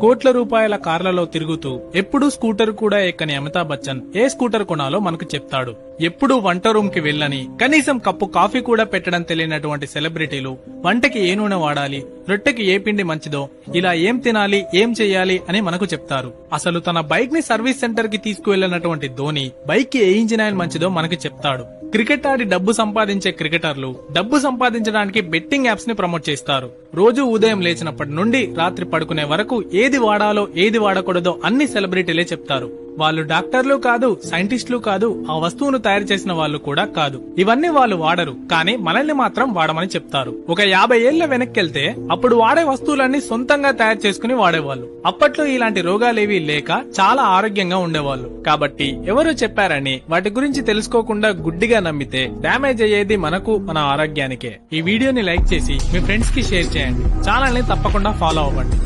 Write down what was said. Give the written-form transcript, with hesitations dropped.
కోట్ల రూపాయల కార్లలో తిరుగుతూ ఎప్పుడూ స్కూటర్ కూడా ఎక్కని అమితాబ్ బచ్చన్ ఏ స్కూటర్ కొనాలో మనకు చెప్తాడు. ఎప్పుడూ వంట రూమ్ కి వెళ్ళని, కనీసం కప్పు కాఫీ కూడా పెట్టడం తెలియనటువంటి సెలబ్రిటీలు వంటకి ఏ నూనె వాడాలి, రొట్టెకి ఏ పిండి మంచిదో, ఇలా ఏం తినాలి, ఏం చెయ్యాలి అని మనకు చెప్తారు. అసలు తన బైక్ ని సర్వీస్ సెంటర్ కి తీసుకువెళ్లినటువంటి ధోని బైక్ కి ఏ ఇంజిన్ ఆయిల్ మంచిదో మనకు చెప్తాడు. క్రికెట్ ఆడి డబ్బు సంపాదించే క్రికెటర్లు డబ్బు సంపాదించడానికి బెట్టింగ్ యాప్స్ ని ప్రమోట్ చేస్తారు. రోజు ఉదయం లేచినప్పటి నుండి రాత్రి పడుకునే వరకు ఏది వాడాలో ఏది వాడకూడదో అన్ని సెలబ్రిటీలే చెప్తారు. వాళ్ళు డాక్టర్లు కాదు, సైంటిస్టులు కాదు, ఆ వస్తువును తయారు చేసిన వాళ్ళు కూడా కాదు. ఇవన్నీ వాళ్ళు వాడరు, కానీ మనల్ని మాత్రం వాడమని చెప్తారు. ఒక 50 ఏళ్ల వెనక్కెళ్తే అప్పుడు వాడే వస్తువులన్నీ సొంతంగా తయారు చేసుకుని వాడేవాళ్ళు. అప్పట్లో ఇలాంటి రోగాలేవీ లేక చాలా ఆరోగ్యంగా ఉండేవాళ్ళు. కాబట్టి ఎవరో చెప్పారని వాటి గురించి తెలుసుకోకుండా గుడ్డిగా నమ్మితే డ్యామేజ్ అయ్యేది మనకు, మన ఆరోగ్యానికే. ఈ వీడియోని లైక్ చేసి మీ ఫ్రెండ్స్ కి షేర్ చేయండి. ఛానల్ ని తప్పకుండా ఫాలో అవ్వండి.